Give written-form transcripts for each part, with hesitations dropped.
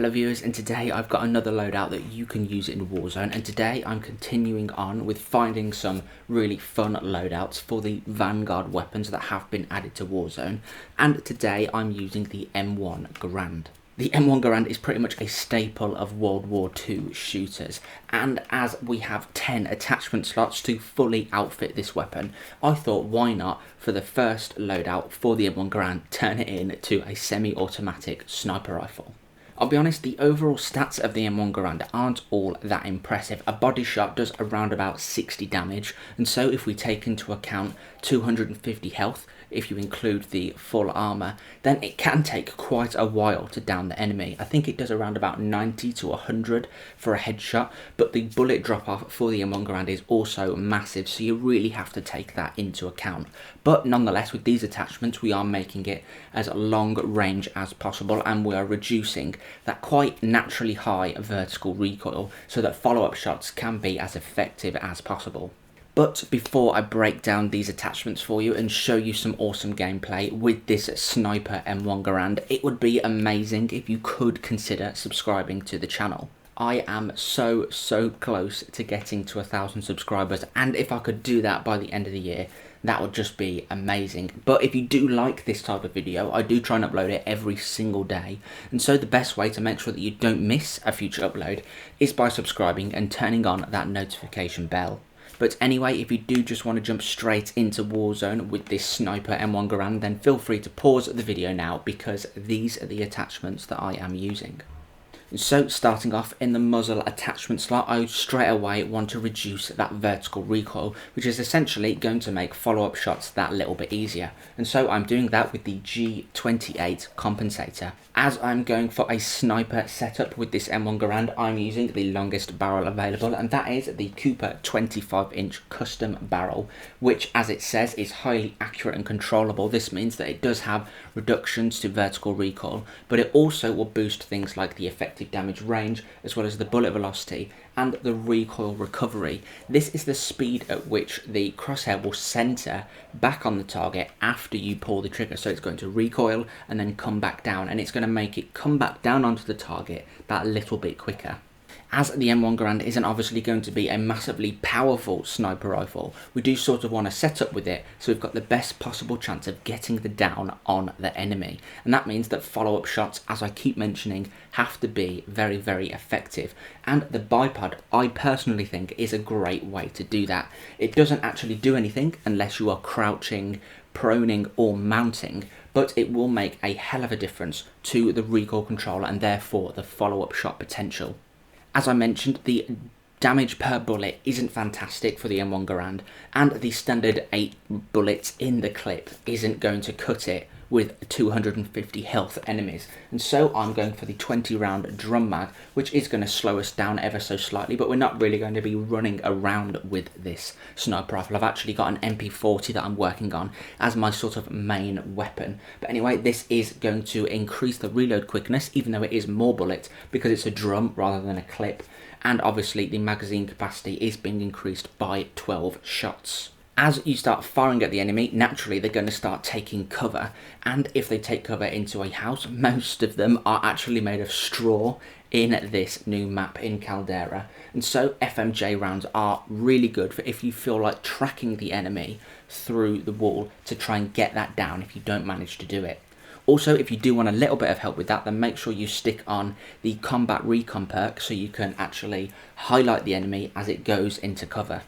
Hello viewers, and today I've got another loadout that you can use in Warzone, and today I'm continuing on with finding some really fun loadouts for the vanguard weapons that have been added to Warzone, and today I'm using the M1 Garand. The M1 Garand is pretty much a staple of World War II shooters, and as we have 10 attachment slots to fully outfit this weapon, I thought why not, for the first loadout for the M1 Garand, turn it into a semi-automatic sniper rifle. I'll be honest, the overall stats of the M1 Garand aren't all that impressive. A body shot does around about 60 damage, and so if we take into account 250 health, if you include the full armor, then it can take quite a while to down the enemy. I think it does around about 90 to 100 for a headshot, but the bullet drop off for the M1 Garand is also massive, so you really have to take that into account. But nonetheless, with these attachments, we are making it as long range as possible, and we are reducing that quite naturally high vertical recoil so that follow-up shots can be as effective as possible. But before I break down these attachments for you and show you some awesome gameplay with this sniper M1 Garand, it would be amazing if you could consider subscribing to the channel. I am so close to getting to 1,000 subscribers, and if I could do that by the end of the year, that would just be amazing. But if you do like this type of video, I do try and upload it every single day, and so the best way to make sure that you don't miss a future upload is by subscribing and turning on that notification bell. But anyway, if you do just want to jump straight into Warzone with this sniper M1 Garand, then feel free to pause the video now, because these are the attachments that I am using. So starting off in the muzzle attachment slot, I straight away want to reduce that vertical recoil, which is essentially going to make follow-up shots that little bit easier. And so I'm doing that with the G28 compensator. As I'm going for a sniper setup with this M1 Garand, I'm using the longest barrel available, and that is the Cooper 25-inch custom barrel, which, as it says, is highly accurate and controllable. This means that it does have reductions to vertical recoil, but it also will boost things like the effective damage range, as well as the bullet velocity and the recoil recovery. This is the speed at which the crosshair will center back on the target after you pull the trigger. So it's going to recoil and then come back down, and it's going to make it come back down onto the target that little bit quicker. As the M1 Garand isn't obviously going to be a massively powerful sniper rifle, we do sort of want to set up with it so we've got the best possible chance of getting the down on the enemy. And that means that follow-up shots, as I keep mentioning, have to be very effective. And the bipod, I personally think, is a great way to do that. It doesn't actually do anything unless you are crouching, proning or mounting, but it will make a hell of a difference to the recoil control and therefore the follow-up shot potential. As I mentioned, the damage per bullet isn't fantastic for the M1 Garand, and the standard 8 bullets in the clip isn't going to cut it with 250 health enemies, and so I'm going for the 20 round drum mag, which is going to slow us down ever so slightly, but we're not really going to be running around with this sniper rifle. I've actually got an MP40 that I'm working on as my sort of main weapon. But anyway, this is going to increase the reload quickness, even though it is more bullets, because it's a drum rather than a clip, and obviously the magazine capacity is being increased by 12 shots. As you start firing at the enemy, naturally they're going to start taking cover, and if they take cover into a house, most of them are actually made of straw in this new map in Caldera, and so FMJ rounds are really good for if you feel like tracking the enemy through the wall to try and get that down if you don't manage to do it. Also, if you do want a little bit of help with that, then make sure you stick on the combat recon perk so you can actually highlight the enemy as it goes into cover.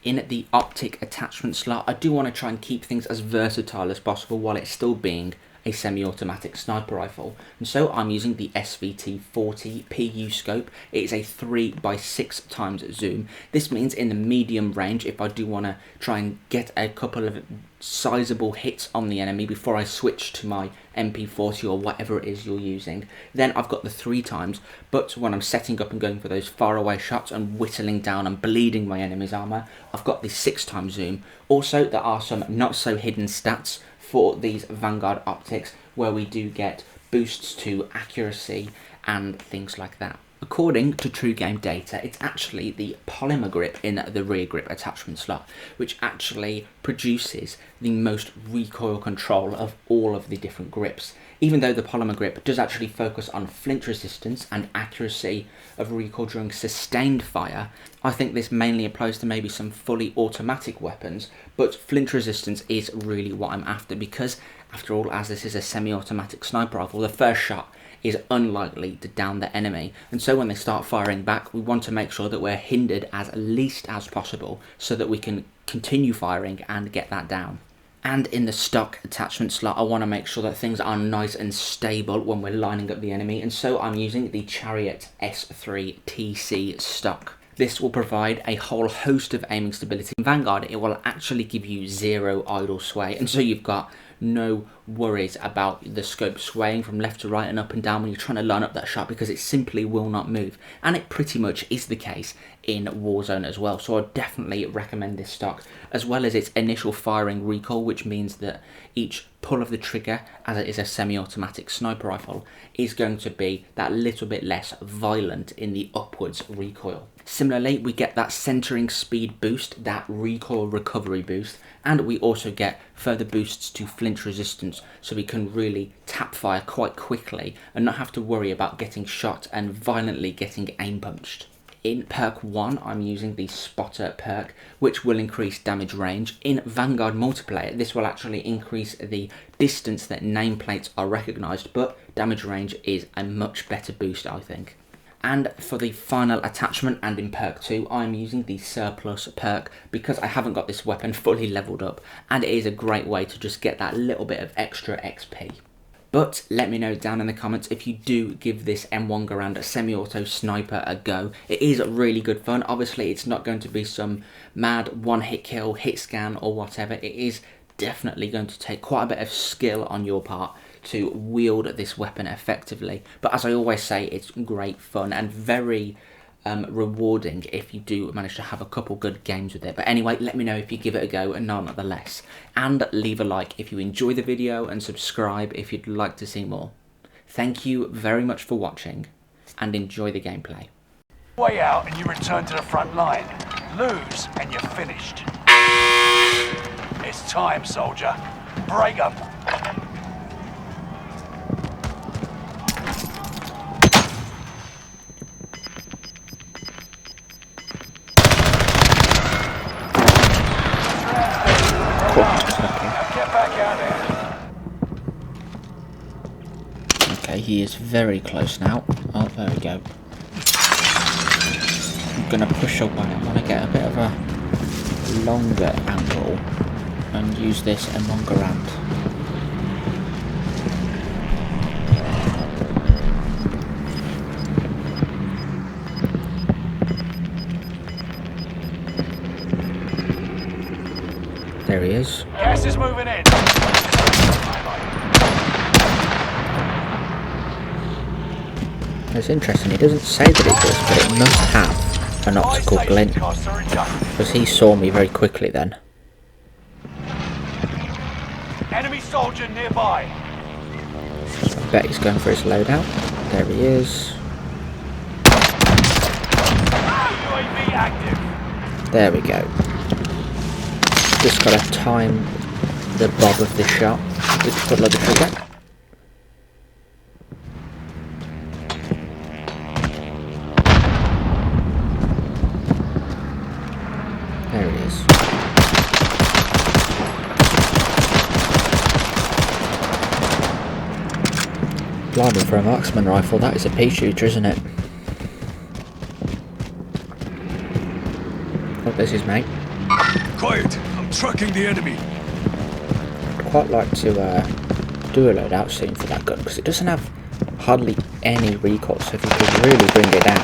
In the optic attachment slot, I do want to try and keep things as versatile as possible while it's still being a semi-automatic sniper rifle, and so I'm using the SVT-40 PU scope. It is a 3x6 times zoom. This means in the medium range, if I do want to try and get a couple of sizable hits on the enemy before I switch to my MP40 or whatever it is you're using, then I've got the 3 times, but when I'm setting up and going for those faraway shots and whittling down and bleeding my enemy's armor, I've got the 6 times zoom. Also, there are some not so hidden stats for these vanguard optics where we do get boosts to accuracy and things like that. According to True Game data, it's actually the polymer grip in the rear grip attachment slot which actually produces the most recoil control of all of the different grips. Even though the polymer grip does actually focus on flinch resistance and accuracy of recoil during sustained fire, I think this mainly applies to maybe some fully automatic weapons, but flinch resistance is really what I'm after, because after all, as this is a semi-automatic sniper rifle, the first shot is unlikely to down the enemy, and so when they start firing back, we want to make sure that we're hindered as least as possible so that we can continue firing and get that down. And in the stock attachment slot, I want to make sure that things are nice and stable when we're lining up the enemy, and so I'm using the Chariot S3 TC stock. This will provide a whole host of aiming stability. In Vanguard, it will actually give you 0 idle sway, and so you've got no worries about the scope swaying from left to right and up and down when you're trying to line up that shot, because it simply will not move. And it pretty much is the case in Warzone as well, so I definitely recommend this stock, as well as its initial firing recoil, which means that each pull of the trigger, as it is a semi-automatic sniper rifle, is going to be that little bit less violent in the upwards recoil. Similarly, we get that centering speed boost, that recoil recovery boost, and we also get further boosts to flinch resistance, so we can really tap fire quite quickly and not have to worry about getting shot and violently getting aim punched. In perk 1, I'm using the spotter perk, which will increase damage range. In Vanguard multiplayer, this will actually increase the distance that nameplates are recognised, but damage range is a much better boost, I think. And for the final attachment, and in perk 2, I'm using the surplus perk because I haven't got this weapon fully leveled up, and it is a great way to just get that little bit of extra XP. But let me know down in the comments if you do give this M1 Garand semi-auto sniper a go. It is really good fun. Obviously, it's not going to be some mad one-hit kill, hit scan or whatever. It is definitely going to take quite a bit of skill on your part to wield this weapon effectively. But as I always say, it's great fun and very rewarding if you do manage to have a couple good games with it. But anyway, let me know if you give it a go nonetheless, and leave a like if you enjoy the video and subscribe if you'd like to see more. Thank you very much for watching and enjoy the gameplay. Way out and you return to the front line. Lose and you're finished. It's time, soldier. Break 'em. Okay, he is very close now. Oh, there we go. I'm going to push up on him. I want to get a bit of a longer angle and use this M1 Garand. There he is. Gas is moving in. It's interesting, he doesn't say that it does, but it must have an optical glint, because he saw me very quickly then. Enemy soldier nearby. So I bet he's going for his loadout. There he is. UAV active. There we go. Just got to time the bob of the shot with the pull of the trigger. There he is. Blimey, for a marksman rifle, that is a pea shooter, isn't it? Oh, there's his mate. Quiet, I'm tracking the enemy. I'd quite like to do a loadout soon for that gun, because it doesn't have hardly any recoil, so if you could really bring it down.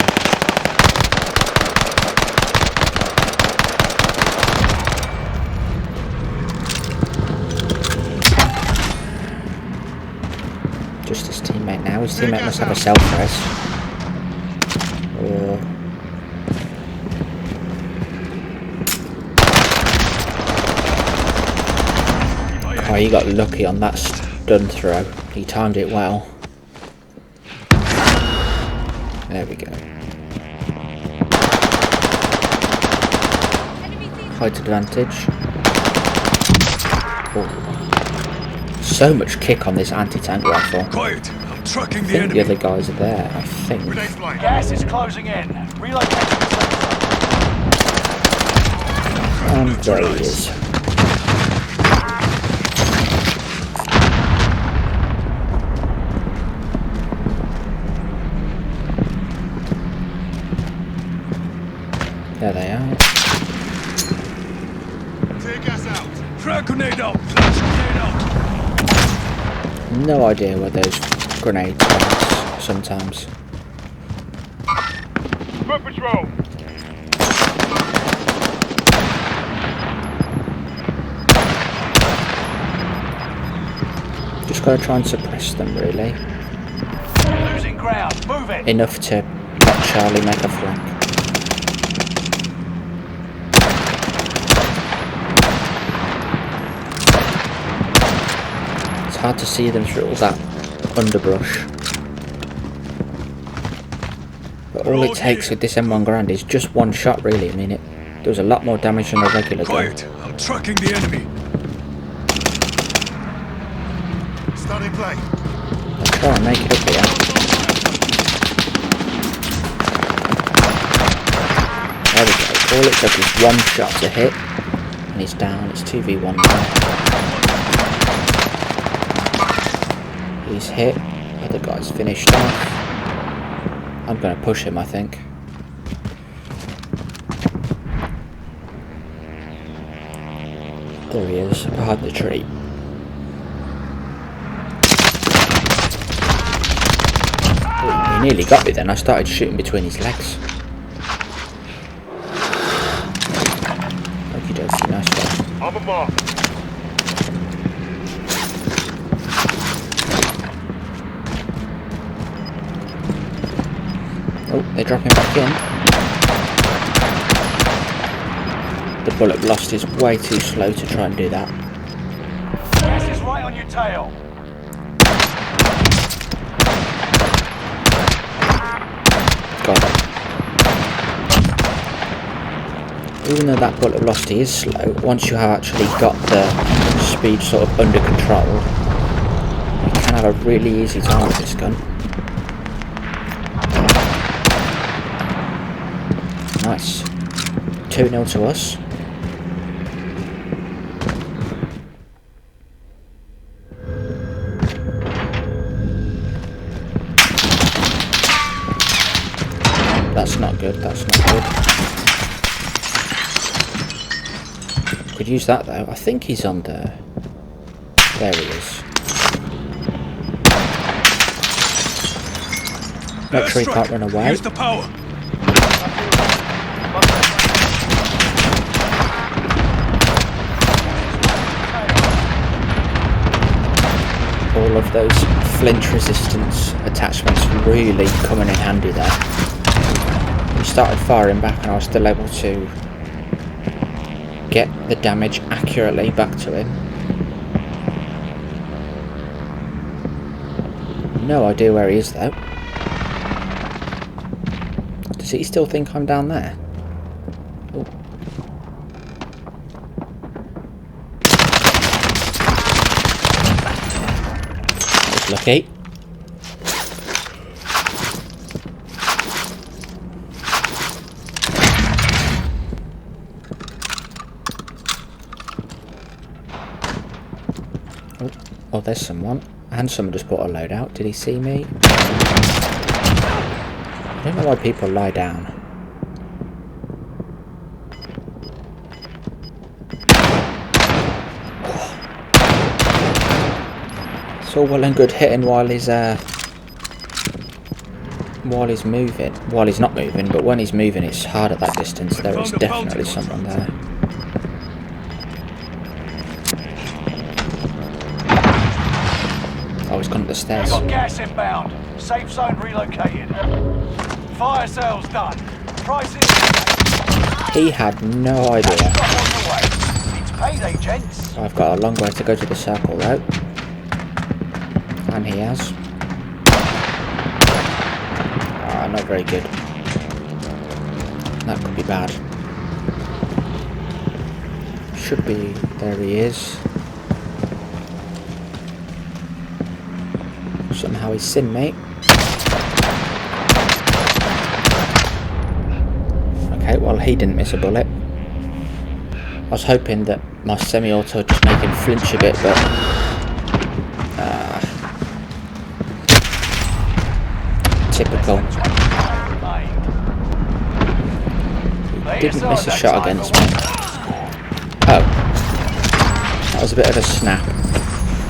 Just his teammate now. His teammate must have a self-res. Or... oh, he got lucky on that stun throw. He timed it well. There we go. Height advantage. Oh. So much kick on this anti-tank rifle. Quiet. I'm tracking I the think enemy. the other guys are there, I think. Grenade flying. Gas is closing in. Relocate to the safe zone. And there he is. There they are. Tear gas out. Frag grenade out. Flash grenade out. No idea where those grenades are sometimes. Foot patrol. Just gotta try and suppress them, really. Losing ground. Move it. Enough to let Charlie make a flank. It's hard to see them through all that underbrush. But all it takes with this M1 Garand is just one shot, really. I mean, it does a lot more damage than a regular gun. Quiet. I'm tracking the enemy. Starting play. I'll try and make it up here. There we go. All it took is one shot to hit, and he's down. It's 2v1 now. He's hit. The other guy's finished off. I'm going to push him, I think. There he is, behind the tree. He nearly got me then. I started shooting between his legs. Okie dokie, nice one. On the mark. Oh, they're dropping back in. The bullet blast is way too slow to try and do that. Gas is right on your tail. Got it. Even though that bullet velocity is slow, once you have actually got the speed sort of under control, you can have a really easy time with this gun. Nice. 2-0 to us. That's not good, that's not good. Could use that though. I think he's on the... There he is. Make sure he can't run away. Use the power. All of those flinch resistance attachments really coming in handy there. We started firing back and I was still able to get the damage accurately back to him. No idea where he is though. Does he still think I'm down there? Oh. That's lucky. Oh, there's someone. And someone just bought a loadout. Did he see me? I don't know why people lie down. It's all well and good hitting while he's moving. While he's not moving, but when he's moving it's hard at that distance. There is definitely someone there. Oh, he's gone up the stairs. Got gas inbound. Safe zone relocated. Fire sales done. Prices. He had no idea. It's payday, gents. I've got a long way to go to the circle route. And he has. Ah, not very good. That could be bad. Should be. There he is. Somehow he's seen me. Okay, well he didn't miss a bullet. I was hoping that my semi-auto would just make him flinch a bit, but... typical. He didn't miss a shot against me. Oh. That was a bit of a snap.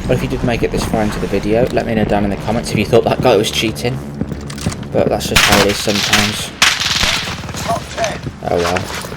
Well, if you did make it this far into the video, let me know down in the comments if you thought that guy was cheating. But that's just how it is sometimes. Oh well.